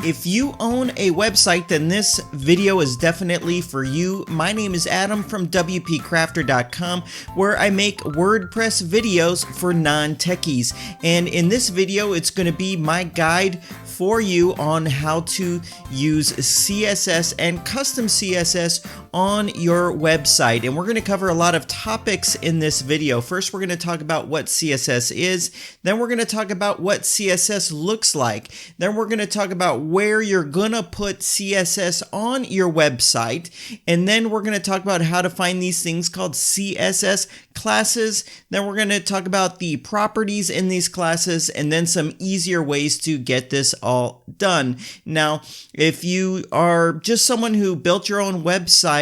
If you own a website, then this video is definitely for you. My name is Adam from WPCrafter.com, where I make WordPress videos for non-techies. And in this video, it's going to be my guide for you on how to use CSS and custom CSS on your website. And we're going to cover a lot of topics in this video. First, we're going to talk about what CSS is. Then we're going to talk about what CSS looks like. Then we're going to talk about where you're going to put CSS on your website. And then we're going to talk about how to find these things called CSS classes. Then we're going to talk about the properties in these classes and then some easier ways to get this all done. Now, if you are just someone who built your own website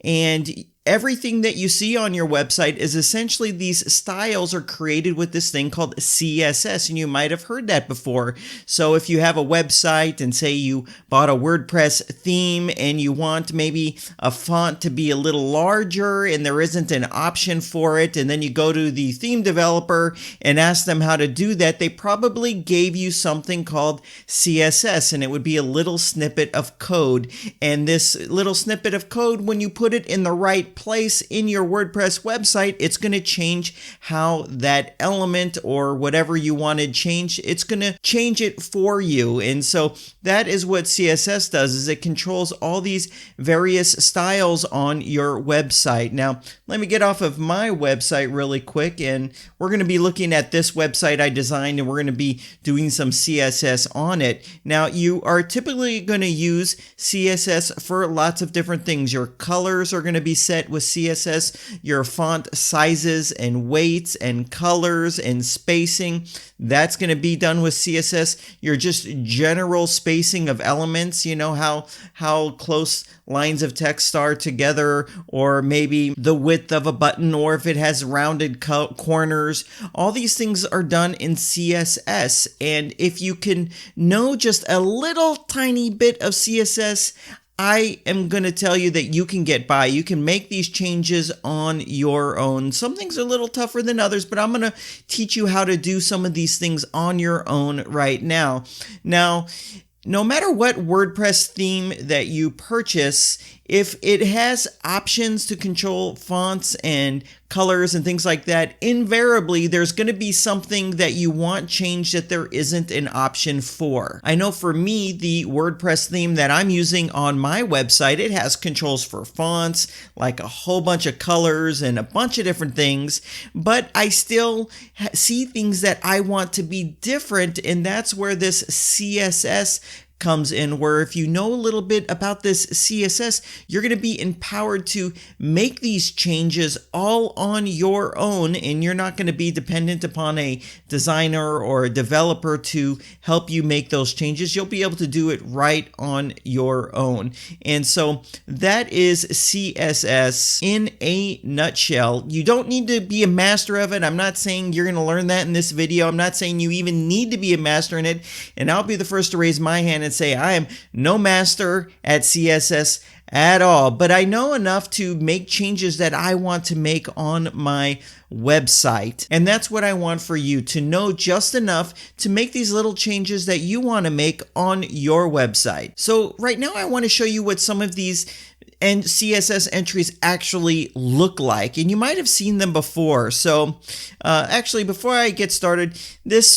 and everything that you see on your website is essentially these styles are created with this thing called CSS, and you might have heard that before. So if you have a website and say you bought a WordPress theme and you want maybe a font to be a little larger and there isn't an option for it, and then you go to the theme developer and ask them how to do that, they probably gave you something called CSS, and it would be a little snippet of code. And this little snippet of code, when you put it in the right place in your WordPress website, it's going to change how that element or whatever you wanted changed, it's going to change it for you. And so that is what CSS does, is it controls all these various styles on your website. Now, let me get off of my website really quick, and we're going to be looking at this website I designed, and we're going to be doing some CSS on it. Now, you are typically going to use CSS for lots of different things. Your colors are going to be set with CSS, your font sizes and weights and colors and spacing, that's going to be done with CSS. Your just general spacing of elements, you know, how close lines of text are together, or maybe the width of a button, or if it has rounded corners. All these things are done in CSS. And if you can know just a little tiny bit of CSS, I am going to tell you that you can get by. You can make these changes on your own. Some things are a little tougher than others, but I'm going to teach you how to do some of these things on your own right now. Now, no matter what WordPress theme that you purchase, if it has options to control fonts and colors and things like that, invariably there's going to be something that you want changed that there isn't an option for. I know for me, the WordPress theme that I'm using on my website, it has controls for fonts, like a whole bunch of colors and a bunch of different things, but I still see things that I want to be different, and that's where this CSS comes in, where if you know a little bit about this CSS, you're going to be empowered to make these changes all on your own, and you're not going to be dependent upon a designer or a developer to help you make those changes. You'll be able to do it right on your own. And so that is CSS in a nutshell. You don't need to be a master of it. I'm not saying you're going to learn that in this video. I'm not saying you even need to be a master in it. And I'll be the first to raise my hand and say I am no master at CSS at all, but I know enough to make changes that I want to make on my website. And that's what I want for you, to know just enough to make these little changes that you want to make on your website. So right now I want to show you what some of these CSS entries actually look like, and you might have seen them before. So actually, before I get started,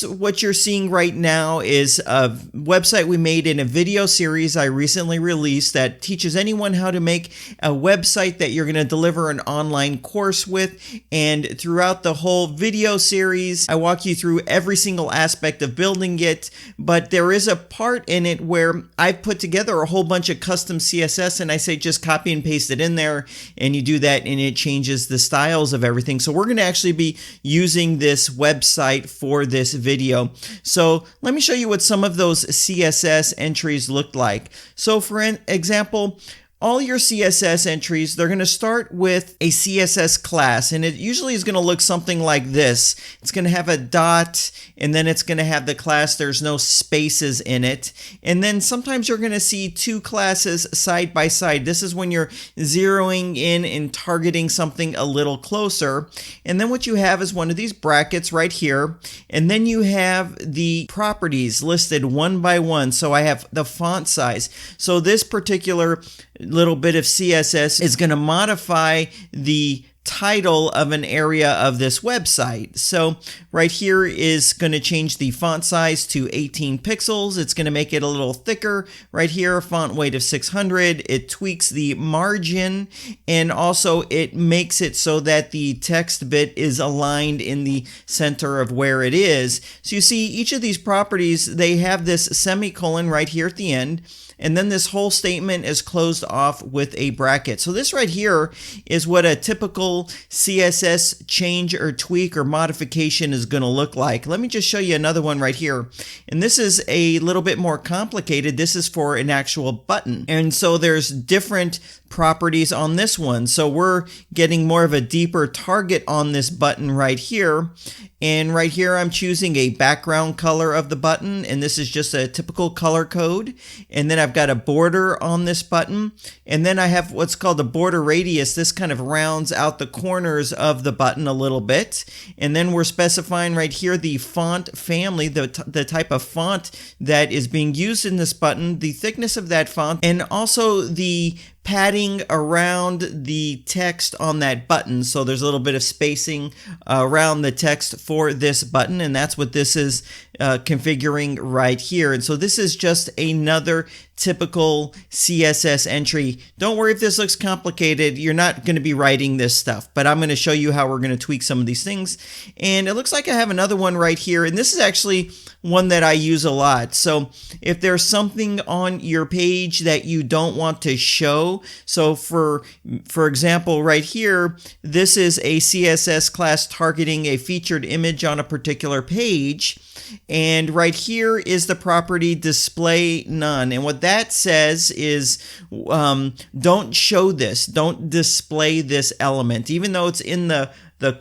what you're seeing right now is a website we made in a video series I recently released that teaches anyone how to make a website that you're going to deliver an online course with. And throughout the whole video series, I walk you through every single aspect of building it, but there is a part in it where I've put together a whole bunch of custom CSS, and I say just copy and paste it in there, and you do that and it changes the styles of everything. So we're going to actually be using this website for this video. So let me show you what some of those CSS entries look like. So for an example, all your CSS entries, they're going to start with a CSS class, and it usually is going to look something like this. It's going to have a dot, and then it's going to have the class. There's no spaces in it. And then sometimes you're going to see two classes side by side. This is when you're zeroing in and targeting something a little closer. And then what you have is one of these brackets right here, and then you have the properties listed one by one. So I have the font size. So this particular little bit of CSS is going to modify the title of an area of this website. So right here is going to change the font size to 18 pixels. It's going to make it a little thicker. Right here, font weight of 600. It tweaks the margin, and also it makes it so that the text bit is aligned in the center of where it is. So you see each of these properties, they have this semicolon right here at the end. And then this whole statement is closed off with a bracket. So this right here is what a typical CSS change or tweak or modification is going to look like. Let me just show you another one right here. And this is a little bit more complicated. This is for an actual button. And so there's different properties on this one. So we're getting more of a deeper target on this button right here. And right here, I'm choosing a background color of the button, and this is just a typical color code. And then I've got a border on this button, and then I have what's called a border radius. This kind of rounds out the corners of the button a little bit. And then we're specifying right here the font family, the type of font that is being used in this button, the thickness of that font, and also the padding around the text on that button. So there's a little bit of spacing around the text for this button, and that's what this is configuring right here. And so this is just another typical CSS entry. Don't worry if this looks complicated. You're not going to be writing this stuff, but I'm going to show you how we're going to tweak some of these things. And it looks like I have another one right here, and this is actually one that I use a lot. So if there's something on your page that you don't want to show, so for example, right here, this is a CSS class targeting a featured image on a particular page. And right here is the property display none. And what that says is don't show this, don't display this element. Even though it's in the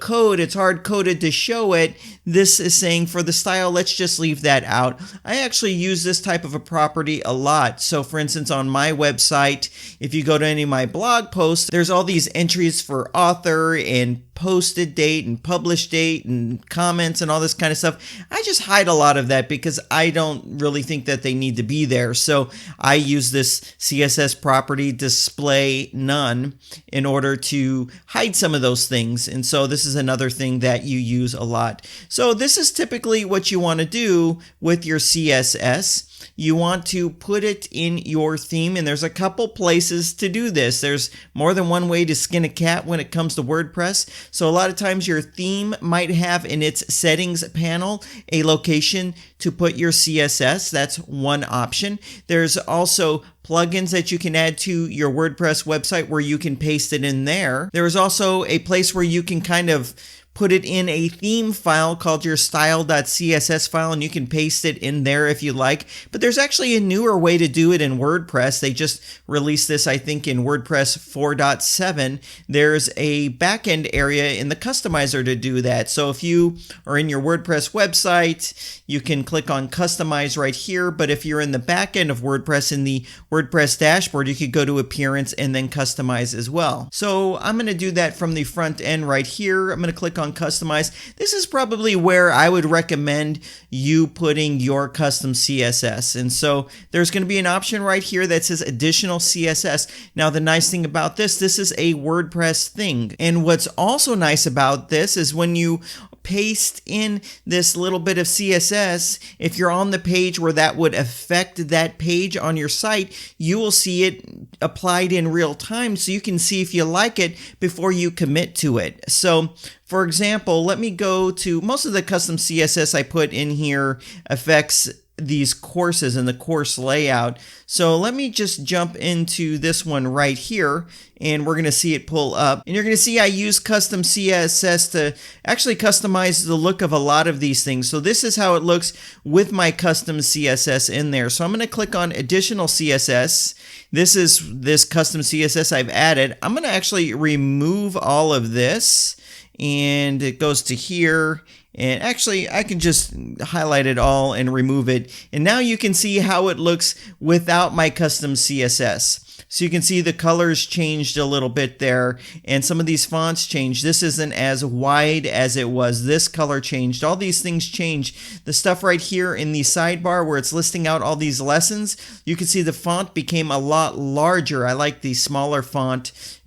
code, it's hard coded to show it. This is saying for the style, let's just leave that out. I actually use this type of a property a lot. So for instance, on my website, if you go to any of my blog posts, there's all these entries for author and posted date and published date and comments and all this kind of stuff. I just hide a lot of that because I don't really think that they need to be there. So I use this CSS property display none in order to hide some of those things. And so this is another thing that you use a lot. So this is typically what you want to do with your CSS. You want to put it in your theme, and there's a couple places to do this. There's more than one way to skin a cat when it comes to WordPress. So a lot of times your theme might have in its settings panel a location to put your CSS. That's one option. There's also plugins that you can add to your WordPress website where you can paste it in there. There is also a place where you can kind of put it in a theme file called your style.css file, and you can paste it in there if you like. But there's actually a newer way to do it in WordPress. They just released this, I think, in WordPress 4.7. There's a backend area in the customizer to do that. So if you are in your WordPress website, you can click on customize right here. But if you're in the backend of WordPress in the WordPress dashboard, you could go to appearance and then customize as well. So I'm going to do that from the front end right here. I'm going to click on customize. This is probably where I would recommend you putting your custom CSS. And so there's going to be an option right here that says additional CSS. Now the nice thing about this is a WordPress thing. And what's also nice about this is when you paste in this little bit of CSS, if you're on the page where that would affect that page on your site, you will see it applied in real time, so you can see if you like it before you commit to it. So for example, let me go to most of the custom CSS I put in here affects these courses and the course layout. So let me just jump into this one right here, and we're going to see it pull up. And you're going to see I use custom CSS to actually customize the look of a lot of these things. So this is how it looks with my custom CSS in there. So I'm going to click on additional CSS. This is this custom CSS I've added. I'm going to actually remove all of this, and it goes to here. And actually, I can just highlight it all and remove it. And now you can see how it looks without my custom CSS. So you can see the colors changed a little bit there, and some of these fonts changed. This isn't as wide as it was. This color changed. All these things changed. The stuff right here in the sidebar where it's listing out all these lessons, you can see the font became a lot larger. I like the smaller font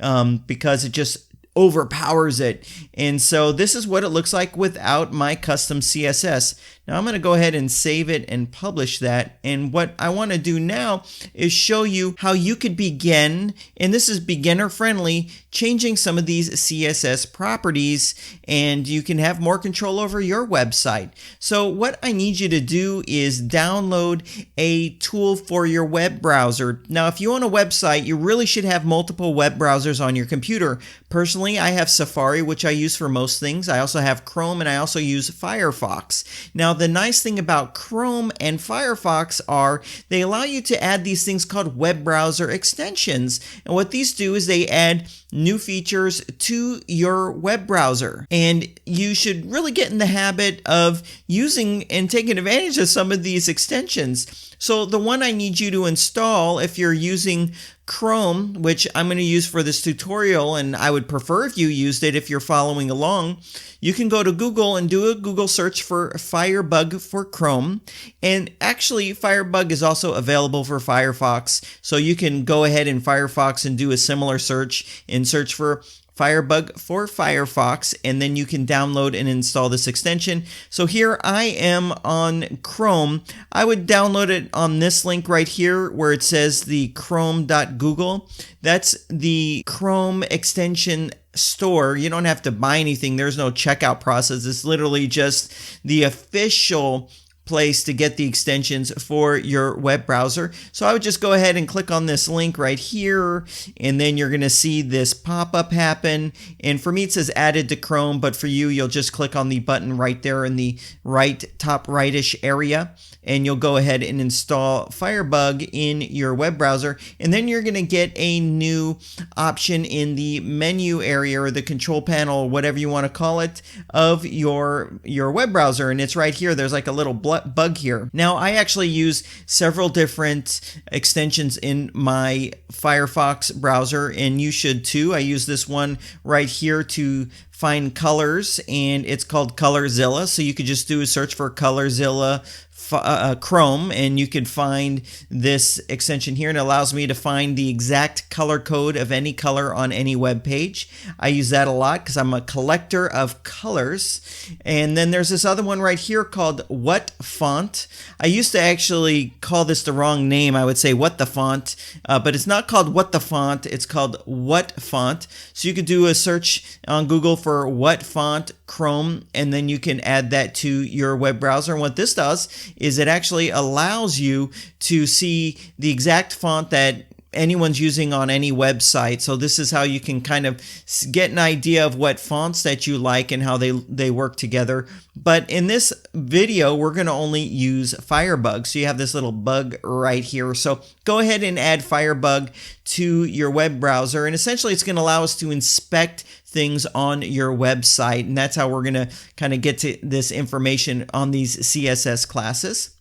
because it just overpowers it. And so this is what it looks like without my custom CSS. Now I'm going to go ahead and save it and publish that. And what I want to do now is show you how you could begin, and this is beginner friendly, changing some of these CSS properties, and you can have more control over your website. So what I need you to do is download a tool for your web browser. Now, if you own a website, you really should have multiple web browsers on your computer. Personally, I have Safari, which I use for most things. I also have Chrome, and I also use Firefox. Now, the nice thing about Chrome and Firefox are they allow you to add these things called web browser extensions. And what these do is they add new features to your web browser. And you should really get in the habit of using and taking advantage of some of these extensions. So the one I need you to install if you're using Chrome, which I'm going to use for this tutorial, and I would prefer if you used it if you're following along, you can go to Google and do a Google search for Firebug for Chrome. And actually, Firebug is also available for Firefox. So you can go ahead in Firefox and do a similar search and search for Firebug for Firefox, and then you can download and install this extension. So here I am on Chrome. I would download it on this link right here where it says the chrome.google. That's the Chrome extension store. You don't have to buy anything. There's no checkout process. It's literally just the official place to get the extensions for your web browser. So I would just go ahead and click on this link right here, and then you're going to see this pop-up happen. And for me it says added to Chrome, but for you, you'll just click on the button right there in the right top rightish area, and you'll go ahead and install Firebug in your web browser. And then you're going to get a new option in the menu area or the control panel, whatever you want to call it, of your web browser. And it's right here. There's like a little bug here. Now, I actually use several different extensions in my Firefox browser, and you should too. I use this one right here to find colors, and it's called Colorzilla. So you could just do a search for Colorzilla Chrome, and you could find this extension here, and it allows me to find the exact color code of any color on any web page. I use that a lot because I'm a collector of colors. And then there's this other one right here called What Font. I used to actually call this the wrong name. I would say What the Font, but it's not called What the Font. It's called What Font. So you could do a search on Google for What Font Chrome, and then you can add that to your web browser. And what this does is it actually allows you to see the exact font that anyone's using on any website. So this is how you can kind of get an idea of what fonts that you like and how they work together. But in this video, we're going to only use Firebug. So you have this little bug right here. So go ahead and add Firebug to your web browser. And essentially, it's going to allow us to inspect things on your website. And that's how we're going to kind of get to this information on these CSS classes.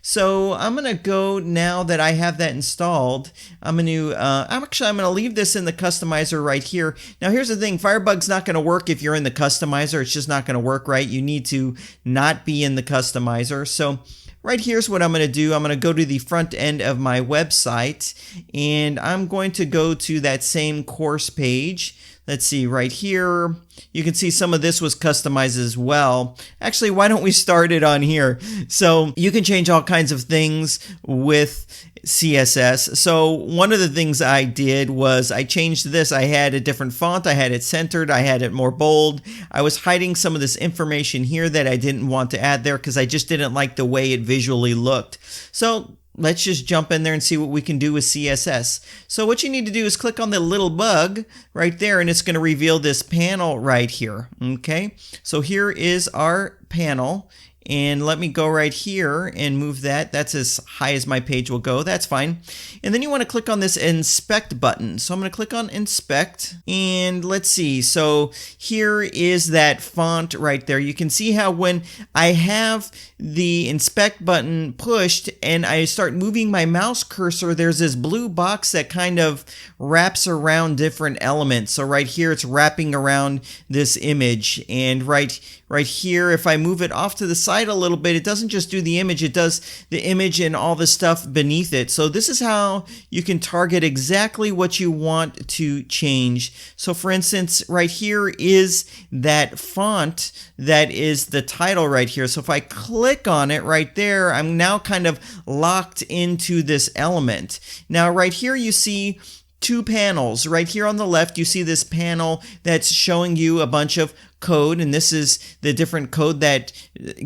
So I'm going to go, now that I have that installed, I'm going to leave this in the customizer right here. Now here's the thing, Firebug's not going to work if you're in the customizer. It's just not going to work right. You need to not be in the customizer. So right here's what I'm going to do. I'm going to go to the front end of my website, and I'm going to go to that same course page. let's see right here. You can see some of this was customized as well. Actually, why don't we start it on here? So you can change all kinds of things with CSS. So one of the things I did was I changed this. I had a different font. I had it centered. I had it more bold. I was hiding some of this information here that I didn't want to add there because I just didn't like the way it visually looked. So let's just jump in there and see what we can do with CSS. So what you need to do is click on the little bug right there, and it's going to reveal this panel right here. Okay, so here is our panel. And let me go right here and move that. That's as high as my page will go. That's fine. And then you want to click on this inspect button. So I'm going to click on inspect, and let's see. So here is that font right there. You can see how when I have the inspect button pushed and I start moving my mouse cursor, there's this blue box that kind of wraps around different elements. So right here, it's wrapping around this image, and right here, if I move it off to the side a little bit, it doesn't just do the image, it does the image and all the stuff beneath it. So this is how you can target exactly what you want to change. So for instance, right here is that font that is the title right here. So if I click on it right there, I'm now kind of locked into this element. Now right here you see two panels. Right here on the left, you see this panel that's showing you a bunch of code, and this is the different code that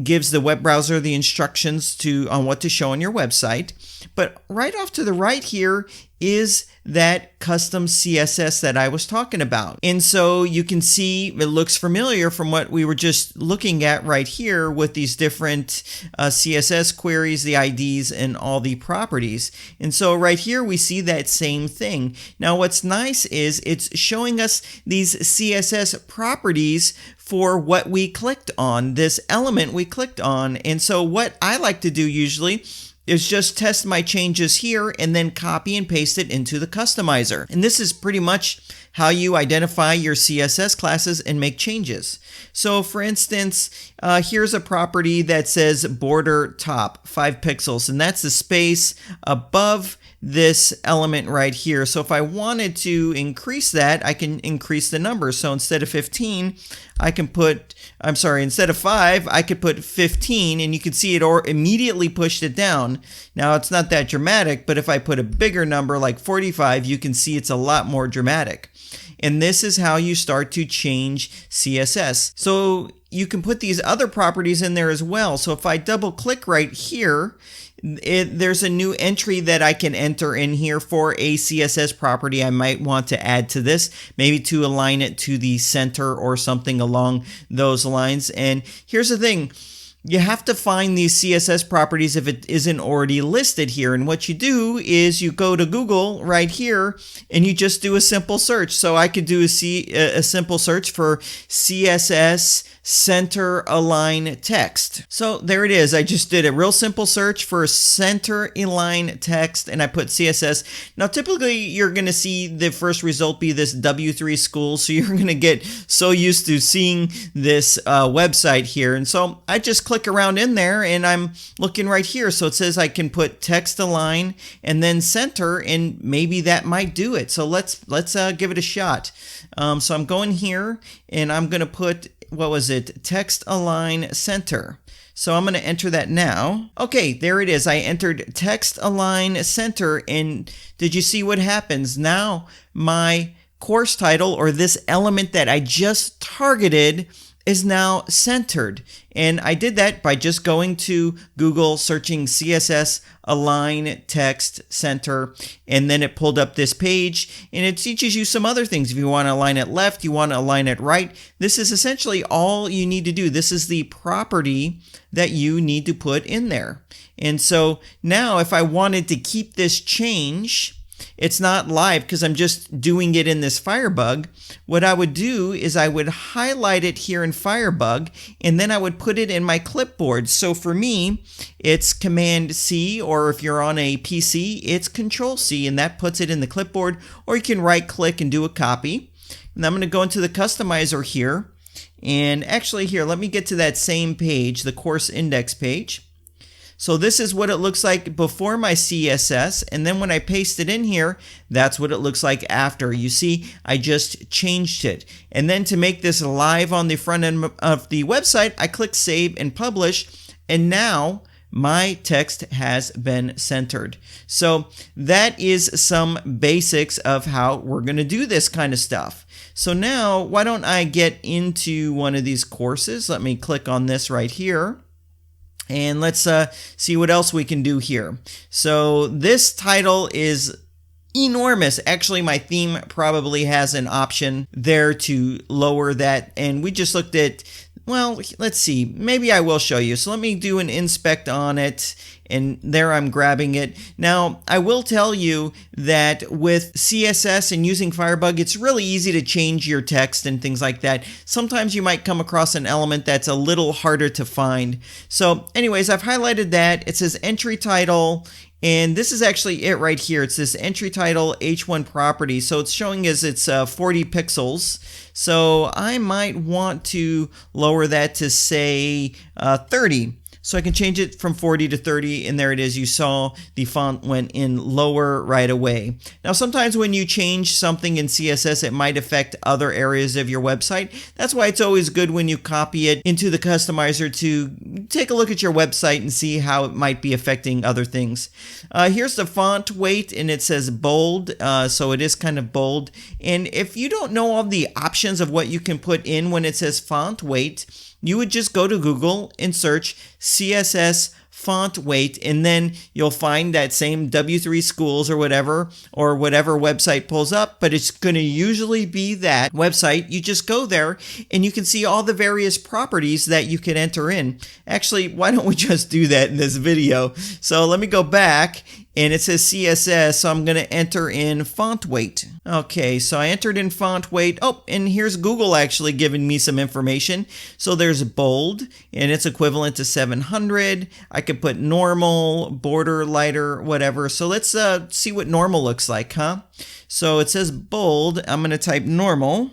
gives the web browser the instructions on what to show on your website. But right off to the right here is that custom CSS that I was talking about. And so you can see it looks familiar from what we were just looking at right here with these different CSS queries, the IDs, and all the properties. And so right here we see that same thing. Now what's nice is it's showing us these CSS properties for what we clicked on, this element we clicked on. And so what I like to do usually is just test my changes here and then copy and paste it into the customizer. And this is pretty much how you identify your CSS classes and make changes. So for instance, here's a property that says border top 5 pixels, and that's the space above this element right here. So if I wanted to increase that, I can increase the number. So instead of 15, I can put, instead of 5, I could put 15, and you can see it immediately pushed it down. Now it's not that dramatic, but if I put a bigger number like 45, you can see it's a lot more dramatic. And this is how you start to change CSS. So you can put these other properties in there as well. So if I double click right here, there's a new entry that I can enter in here for a CSS property I might want to add to this, maybe to align it to the center or something along those lines. And here's the thing. You have to find these CSS properties if it isn't already listed here. And what you do is you go to Google right here and you just do a simple search. So I could do a simple search for CSS center align text. So there it is. I just did a real simple search for center align text and I put CSS. Now typically you're going to see the first result be this W3 school. So you're going to get so used to seeing this website here. And so I just click around in there and I'm looking right here. So it says I can put text align and then center, and maybe that might do it. So let's give it a shot. So I'm going here and I'm going to put, what was it? Text align center. So I'm going to enter that now. Okay, there it is. I entered text align center, and did you see what happens? Now my course title, or this element that I just targeted, is now centered. And I did that by just going to Google, searching CSS align text center, and then it pulled up this page, and it teaches you some other things. If you want to align it left, you want to align it right. This is essentially all you need to do. This is the property that you need to put in there. And so now if I wanted to keep this change, it's not live because I'm just doing it in this Firebug. What I would do is I would highlight it here in Firebug, and then I would put it in my clipboard. So for me, it's Command C, or if you're on a PC, it's Control C, and that puts it in the clipboard, or you can right click and do a copy. And I'm going to go into the customizer here. And actually here, let me get to that same page, the course index page. So this is what it looks like before my CSS, and then when I paste it in here, that's what it looks like after. You see, I just changed it. And then to make this live on the front end of the website, I click Save and Publish, and now my text has been centered. So that is some basics of how we're going to do this kind of stuff. So now, why don't I get into one of these courses? Let me click on this right here. And let's see what else we can do here. So this title is enormous. Actually, my theme probably has an option there to lower that. And we just looked at, well, let's see. Maybe I will show you. So let me do an inspect on it. And there I'm grabbing it. Now, I will tell you that with CSS and using Firebug, it's really easy to change your text and things like that. Sometimes you might come across an element that's a little harder to find. So anyways, I've highlighted that. It says entry title. And this is actually it right here. It's this entry title H1 property. So it's showing as it's 40 pixels. So I might want to lower that to say 30. So I can change it from 40 to 30, and there it is. You saw the font went in lower right away. Now, sometimes when you change something in CSS, it might affect other areas of your website. That's why it's always good when you copy it into the customizer to take a look at your website and see how it might be affecting other things. Here's the font weight, and it says bold, so it is kind of bold. And if you don't know all the options of what you can put in when it says font weight, you would just go to Google and search CSS font weight, and then you'll find that same W3 Schools or whatever website pulls up, but it's going to usually be that website. You just go there and you can see all the various properties that you can enter in. Actually, why don't we just do that in this video? So let me go back, and it says CSS, so I'm going to enter in font weight. Okay, so I entered in font weight. Oh, and here's Google actually giving me some information. So there's bold, and it's equivalent to 700. I could put normal, border, lighter, whatever. So let's see what normal looks like, huh? So it says bold. I'm going to type normal.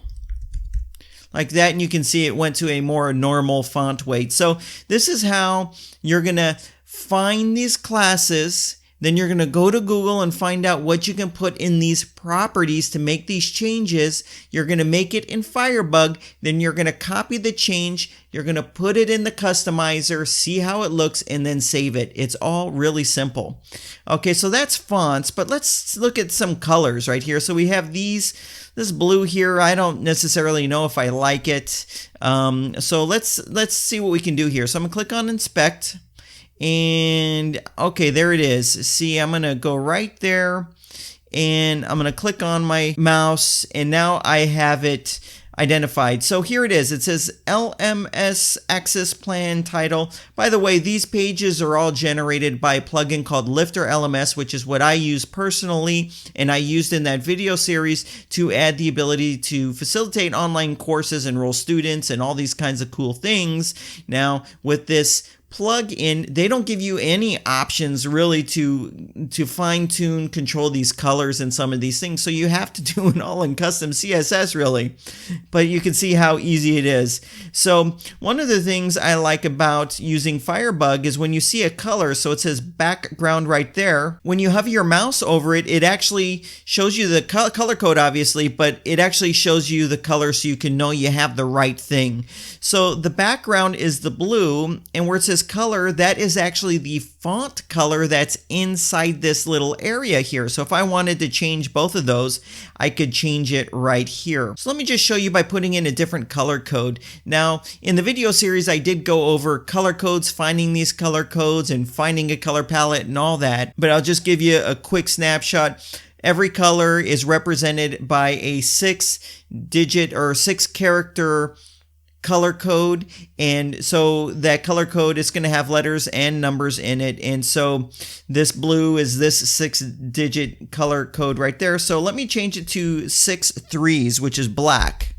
Like that, and you can see it went to a more normal font weight. So this is how you're going to find these classes. Then you're going to go to Google and find out what you can put in these properties to make these changes. You're going to make it in Firebug. Then you're going to copy the change. You're going to put it in the customizer, see how it looks, and then save it. It's all really simple. Okay, so that's fonts, but let's look at some colors right here. So we have this blue here. I don't necessarily know if I like it. So let's see what we can do here. So I'm going to click on inspect. And okay, there it is. See, I'm going to go right there, and I'm going to click on my mouse, and now I have it identified. So here it is. It says LMS Access Plan Title. By the way, these pages are all generated by a plugin called Lifter LMS, which is what I use personally, and I used in that video series to add the ability to facilitate online courses, enroll students, and all these kinds of cool things. Now, with this plug-in, they don't give you any options really to fine-tune, control these colors and some of these things. So you have to do it all in custom CSS really. But you can see how easy it is. So one of the things I like about using Firebug is when you see a color, so it says background right there, when you hover your mouse over it, it actually shows you the color code obviously, but it actually shows you the color so you can know you have the right thing. So the background is the blue, and where it says color, that is actually the font color that's inside this little area here. So if I wanted to change both of those, I could change it right here. So let me just show you by putting in a different color code. Now, in the video series, I did go over color codes, finding these color codes and finding a color palette and all that, but I'll just give you a quick snapshot. Every color is represented by a 6-digit or 6-character color code, and so that color code is going to have letters and numbers in it, and so this blue is this 6-digit color code right there. So let me change it to 6 3s, which is black.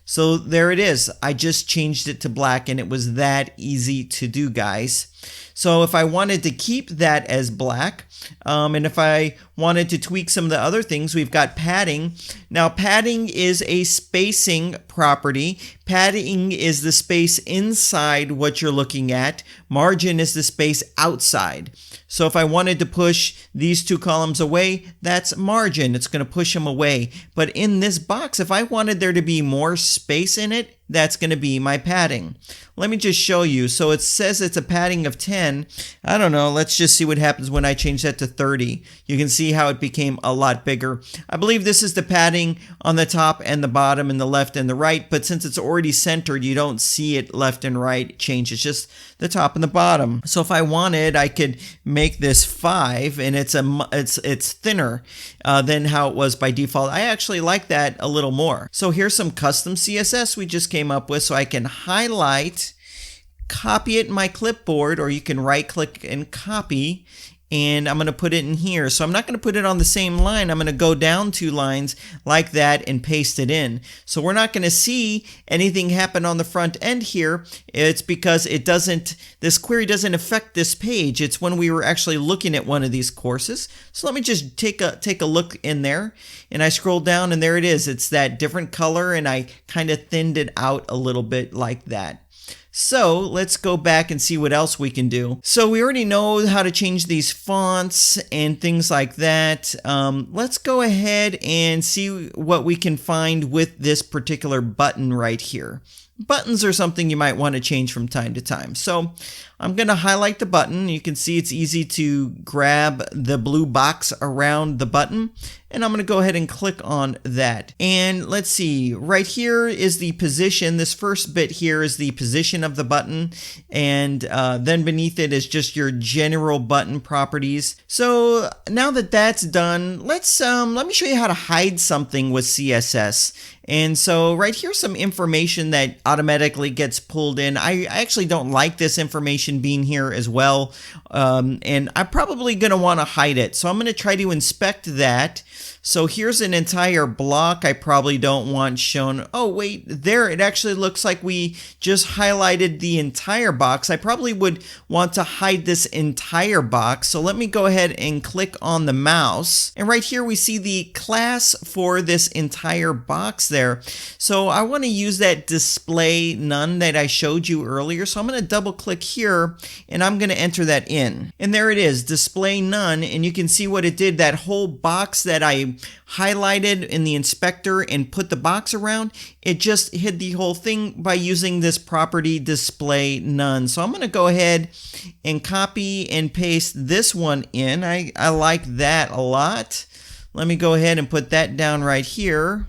So there it is. I just changed it to black, and it was that easy to do, guys. So if I wanted to keep that as black, and if I wanted to tweak some of the other things, we've got padding. Now, padding is a spacing property. Padding is the space inside what you're looking at. margin is the space outside. So if I wanted to push these two columns away, that's margin. It's going to push them away. But in this box, if I wanted there to be more space in it, that's going to be my padding. Let me just show you. So it says it's a padding of 10. I don't know. Let's just see what happens when I change that to 30. You can see how it became a lot bigger. I believe this is the padding on the top and the bottom and the left and the right. But since it's already centered, you don't see it left and right change. It's just the top and the bottom. So if I wanted, I could make this 5, and it's thinner than how it was by default. I actually like that a little more. So here's some custom CSS we just came up with. So I can highlight, copy it in my clipboard, or you can right click and copy, and I'm going to put it in here. So I'm not going to put it on the same line. I'm going to go down 2 lines like that and paste it in. So we're not going to see anything happen on the front end here. It's because this query doesn't affect this page. It's when we were actually looking at one of these courses. So let me just take a look in there, and I scroll down, and there it is. It's that different color, and I kind of thinned it out a little bit like that. So let's go back and see what else we can do. So we already know how to change these fonts and things like that. Let's go ahead and see what we can find with this particular button right here. Buttons are something you might want to change from time to time. So I'm going to highlight the button. You can see it's easy to grab the blue box around the button, and I'm going to go ahead and click on that. And let's see, right here is the position. This first bit here is the position of the button, and then beneath it is just your general button properties. So now that that's done, let me show you how to hide something with CSS. And so right here's some information that automatically gets pulled in. I actually don't like this information being here as well, and I'm probably going to want to hide it. So I'm going to try to inspect that. So here's an entire block I probably don't want shown. Oh wait, there it actually looks like we just highlighted the entire box. I probably would want to hide this entire box. So let me go ahead and click on the mouse. And right here we see the class for this entire box there. So I want to use that display none that I showed you earlier. So I'm going to double click here, and I'm going to enter that in. And there it is, display none. And you can see what it did. That whole box that I highlighted in the inspector and put the box around, it just hid the whole thing by using this property display none. So I'm going to go ahead and copy and paste this one in. I like that a lot. Let me go ahead and put that down right here.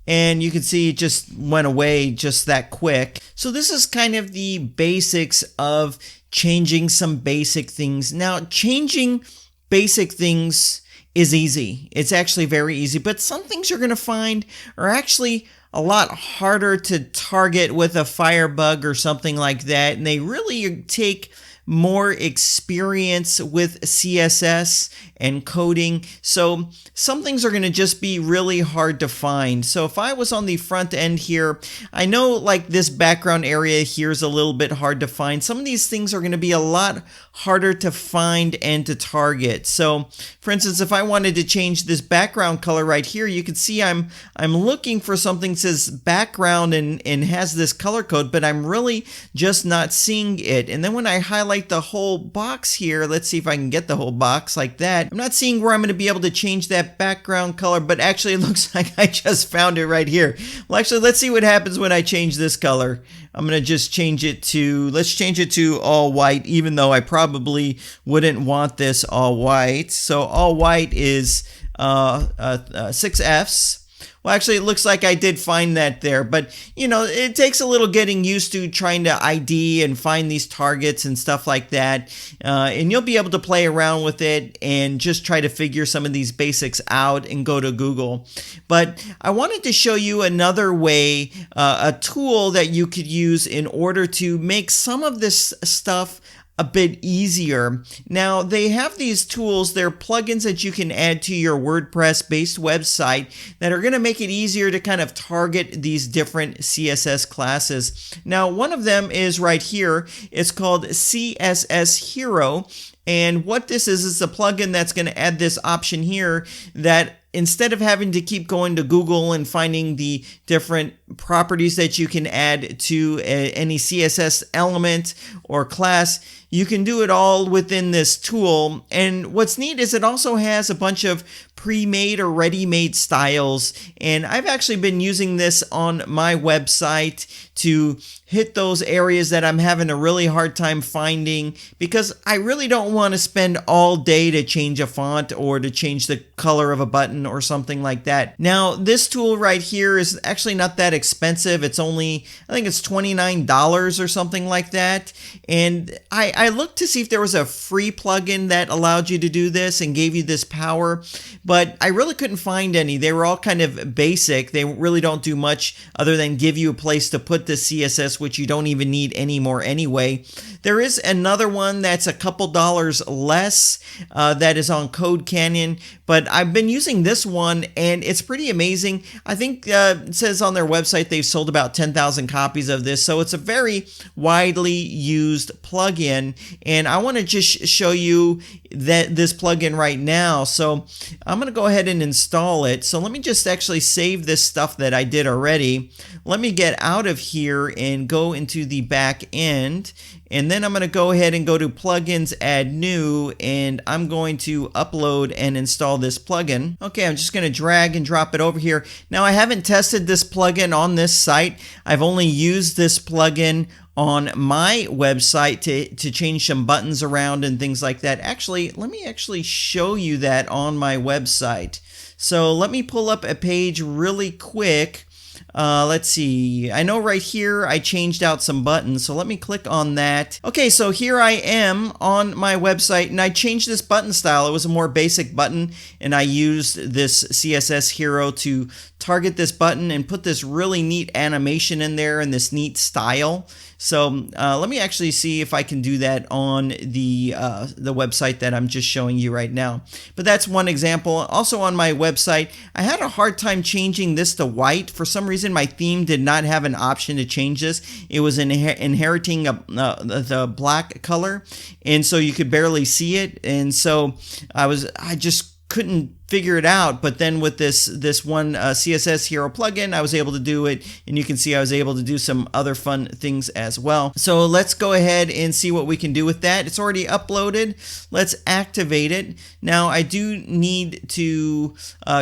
And you can see it just went away just that quick. So this is kind of the basics of changing some basic things. Now, changing basic things is easy. It's actually very easy, but some things you're going to find are actually a lot harder to target with a Firebug or something like that, and they really take more experience with CSS and coding. So some things are going to just be really hard to find. So if I was on the front end here, I know like this background area here is a little bit hard to find. Some of these things are going to be a lot harder to find and to target. So for instance, if I wanted to change this background color right here, you can see I'm looking for something that says background and has this color code, but I'm really just not seeing it. And then when I highlight the whole box here, let's see if I can get the whole box like that. I'm not seeing where I'm going to be able to change that background color, but actually it looks like I just found it right here. Well, actually, let's see what happens when I change this color. I'm going to just change it to, let's change it to all white, even though I probably wouldn't want this all white. So all white is 6 Fs. Well, actually, it looks like I did find that there, but you know, it takes a little getting used to trying to ID and find these targets and stuff like that. And you'll be able to play around with it and just try to figure some of these basics out and go to Google. But I wanted to show you another way, a tool that you could use in order to make some of this stuff a bit easier. Now, they have these tools, they're plugins that you can add to your WordPress based website that are going to make it easier to kind of target these different CSS classes. Now, one of them is right here. It's called CSS Hero. And what this is a plugin that's going to add this option here that instead of having to keep going to Google and finding the different properties that you can add to any CSS element or class. You can do it all within this tool. And what's neat is it also has a bunch of pre-made or ready-made styles. And I've actually been using this on my website to hit those areas that I'm having a really hard time finding, because I really don't want to spend all day to change a font or to change the color of a button or something like that. Now, this tool right here is actually not that expensive. It's only, I think it's $29 or something like that. And I looked to see if there was a free plugin that allowed you to do this and gave you this power, but I really couldn't find any. They were all kind of basic. They really don't do much other than give you a place to put the CSS, which you don't even need anymore anyway. There is another one that's a couple dollars less that is on Code Canyon, but I've been using this one and it's pretty amazing. I think it says on their website they've sold about 10,000 copies of this, so it's a very widely used plugin, and I want to just show you that this plugin right now. So I'm going to go ahead and install it. So let me just actually save this stuff that I did already. Let me get out of here and go into the back end, and then I'm going to go ahead and go to plugins, add new, and I'm going to upload and install this plugin. Okay, I'm just going to drag and drop it over here. Now, I haven't tested this plugin on this site. I've only used this plugin on my website to change some buttons around and things like that. Actually, let me actually show you that on my website. So let me pull up a page really quick. Let's see. I know right here I changed out some buttons, so let me click on that. Okay, so here I am on my website, and I changed this button style. It was a more basic button, and I used this CSS Hero to target this button and put this really neat animation in there and this neat style. So let me actually see if I can do that on the website that I'm just showing you right now. But that's one example. Also on my website, I had a hard time changing this to white. For some reason, my theme did not have an option to change this. It was inheriting the black color, and so you could barely see it. And so I just couldn't figure it out. But then with this one CSS Hero plugin, I was able to do it, and you can see I was able to do some other fun things as well. So let's go ahead and see what we can do with that. It's already uploaded. Let's activate it. Now I do need to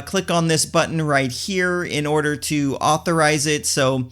click on this button right here in order to authorize it. So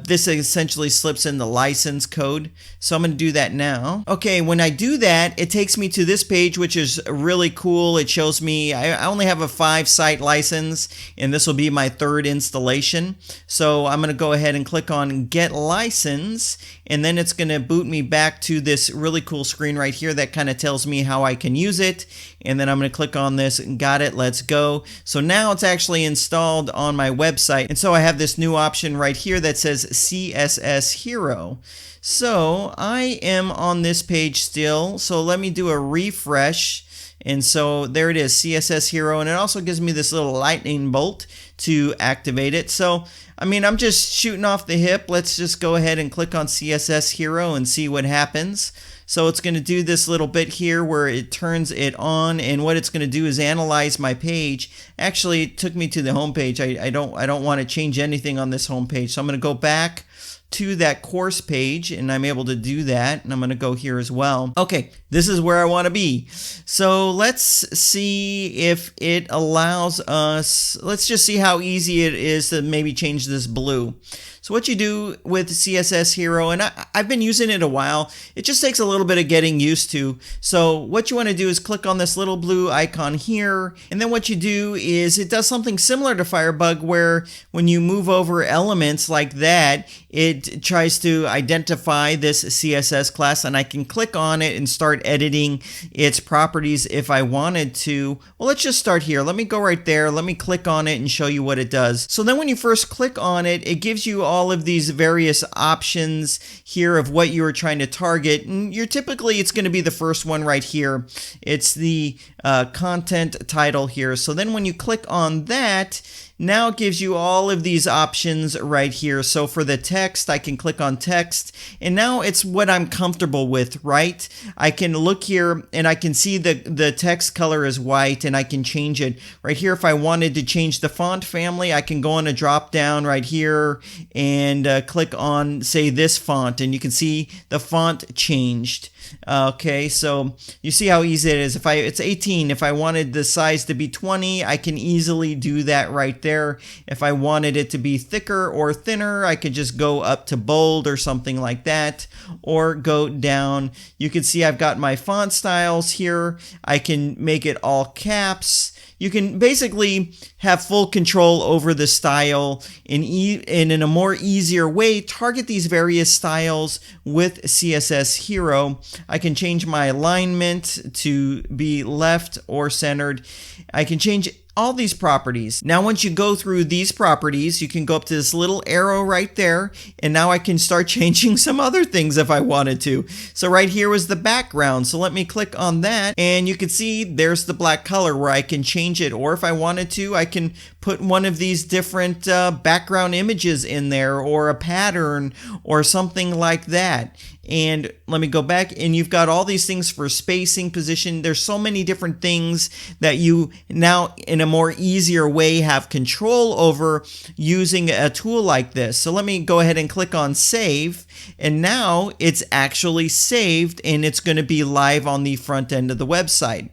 this essentially slips in the license code. So I'm going to do that now. Okay, when I do that, it takes me to this page, which is really cool. It shows me I only have a 5-site license, and this will be my 3rd installation. So I'm going to go ahead and click on Get License, and then it's going to boot me back to this really cool screen right here that kind of tells me how I can use it. And then I'm going to click on this. Got it. Let's go. So now it's actually installed on my website. And so I have this new option right here that says CSS Hero. So I am on this page still. So let me do a refresh. And so there it is, CSS Hero, and it also gives me this little lightning bolt to activate it. So, I mean, I'm just shooting off the hip. Let's just go ahead and click on CSS Hero and see what happens. So it's going to do this little bit here where it turns it on, and what it's going to do is analyze my page. Actually, it took me to the home page. I don't want to change anything on this home page. So I'm going to go back to that course page, and I'm able to do that, and I'm going to go here as well. Okay, this is where I want to be. So let's see if it allows us, let's just see how easy it is to maybe change this blue. So what you do with CSS Hero, and I've been using it a while, it just takes a little bit of getting used to. So what you want to do is click on this little blue icon here, and then what you do is it does something similar to Firebug, where when you move over elements like that, it tries to identify this CSS class, and I can click on it and start editing its properties if I wanted to. Well, let's just start here. Let me go right there. Let me click on it and show you what it does. So then when you first click on it, it gives you all of these various options here of what you are trying to target. And it's going to be the first one right here. It's the content title here. So then when you click on that, now it gives you all of these options right here. So for the text, I can click on text, and now it's what I'm comfortable with, right? I can look here and I can see the text color is white, and I can change it right here. If I wanted to change the font family, I can go on a drop down right here and click on, say, this font, and you can see the font changed. Okay, so you see how easy it is. If it's 18, if I wanted the size to be 20, I can easily do that right there. If I wanted it to be thicker or thinner, I could just go up to bold or something like that, or go down. You can see I've got my font styles here. I can make it all caps. You can basically have full control over the style and in a more easier way target these various styles with CSS Hero. I can change my alignment to be left or centered. I can change all these properties. Now once you go through these properties, you can go up to this little arrow right there, and now I can start changing some other things if I wanted to. So right here was the background, so let me click on that, and you can see there's the black color where I can change it, or if I wanted to, I can put one of these different background images in there, or a pattern or something like that. And let me go back, and you've got all these things for spacing, position. There's so many different things that you now in a more easier way have control over using a tool like this. So let me go ahead and click on save, and now it's actually saved, and it's going to be live on the front end of the website.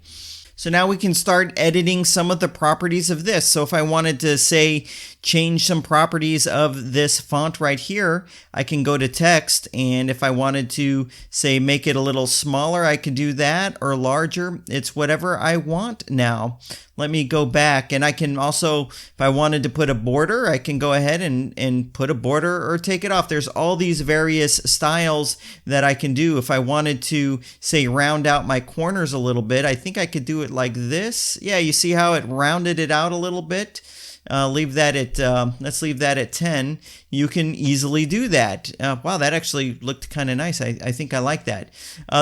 So now we can start editing some of the properties of this. So if I wanted to, say, change some properties of this font right here, I can go to text, and if I wanted to, say, make it a little smaller, I could do that, or larger. It's whatever I want now. Let me go back, and I can also, if I wanted to put a border, I can go ahead and put a border or take it off. There's all these various styles that I can do. If I wanted to, say, round out my corners a little bit, I think I could do it like this. Yeah, you see how it rounded it out a little bit? Leave that at, let's leave that at 10. You can easily do that. Wow, that actually looked kind of nice. I think I like that.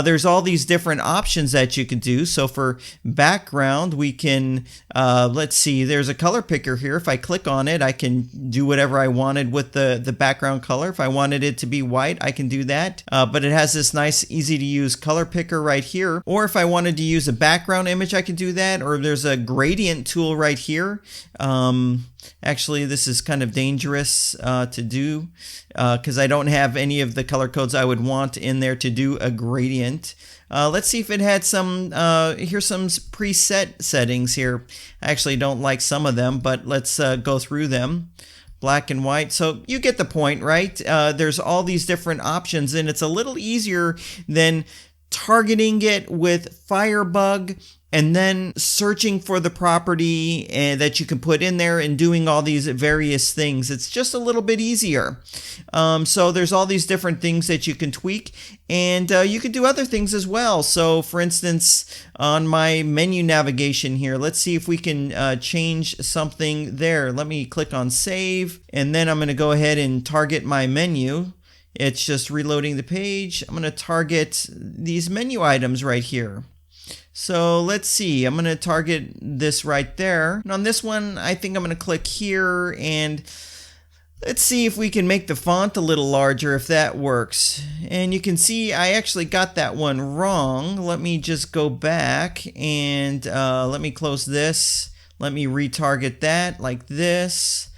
There's all these different options that you can do. So for background, we can, let's see, there's a color picker here. If I click on it, I can do whatever I wanted with the background color. If I wanted it to be white, I can do that. But it has this nice, easy to use color picker right here. Or if I wanted to use a background image, I can do that. Or there's a gradient tool right here. Actually, this is kind of dangerous to do because I don't have any of the color codes I would want in there to do a gradient. Let's see if it had some, here's some preset settings here. I actually don't like some of them, but let's go through them. Black and white. So you get the point, right? There's all these different options, and it's a little easier than targeting it with Firebug and then searching for the property that you can put in there and doing all these various things. It's just a little bit easier. So there's all these different things that you can tweak, and you can do other things as well. So for instance, on my menu navigation here, let's see if we can change something there. Let me click on save, and then I'm going to go ahead and target my menu. It's just reloading the page. I'm going to target these menu items right here. So let's see, I'm going to target this right there. And on this one, I think I'm going to click here, and let's see if we can make the font a little larger, if that works. And you can see I actually got that one wrong. Let me just go back and let me close this. Let me retarget that like this.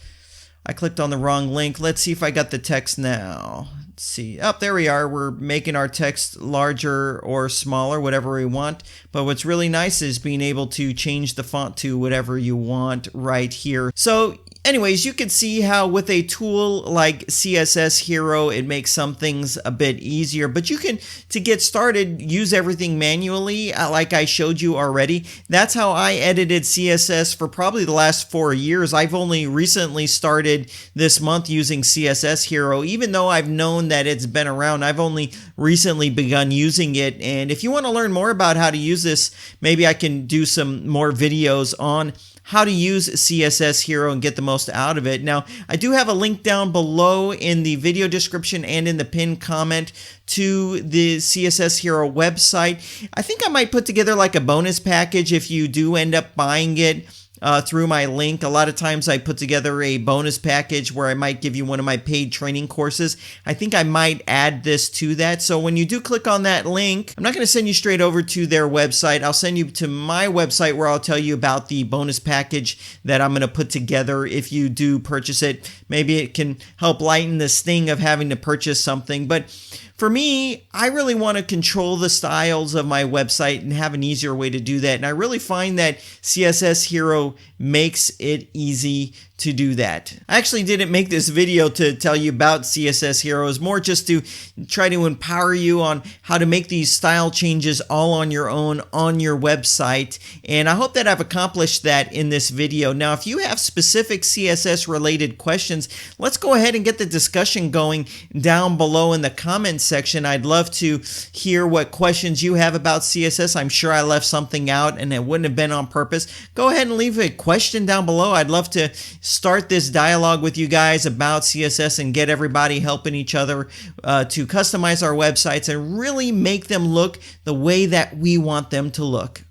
I clicked on the wrong link. Let's see if I got the text now. Let's see. Oh, there we are. We're making our text larger or smaller, whatever we want. But what's really nice is being able to change the font to whatever you want right here. So anyways, you can see how with a tool like CSS Hero, it makes some things a bit easier, but you can, to get started, use everything manually like I showed you already. That's how I edited CSS for probably the last 4 years. I've only recently started this month using CSS Hero. Even though I've known that it's been around, I've only recently begun using it. And if you want to learn more about how to use this, maybe I can do some more videos on how to use CSS Hero and get the most out of it. Now, I do have a link down below in the video description and in the pinned comment to the CSS Hero website. I think I might put together like a bonus package if you do end up buying it. through my link. A lot of times I put together a bonus package where I might give you one of my paid training courses. I think I might add this to that. So when you do click on that link, I'm not going to send you straight over to their website. I'll send you to my website where I'll tell you about the bonus package that I'm going to put together if you do purchase it. Maybe it can help lighten the sting of having to purchase something. But for me, I really want to control the styles of my website and have an easier way to do that. And I really find that CSS Hero makes it easy to do that. I actually didn't make this video to tell you about CSS Hero. It's more just to try to empower you on how to make these style changes all on your own on your website. And I hope that I've accomplished that in this video. Now, if you have specific CSS related questions, let's go ahead and get the discussion going down below in the comments section. I'd love to hear what questions you have about CSS. I'm sure I left something out and it wouldn't have been on purpose. Go ahead and leave a question down below. I'd love to start this dialogue with you guys about CSS and get everybody helping each other to customize our websites and really make them look the way that we want them to look.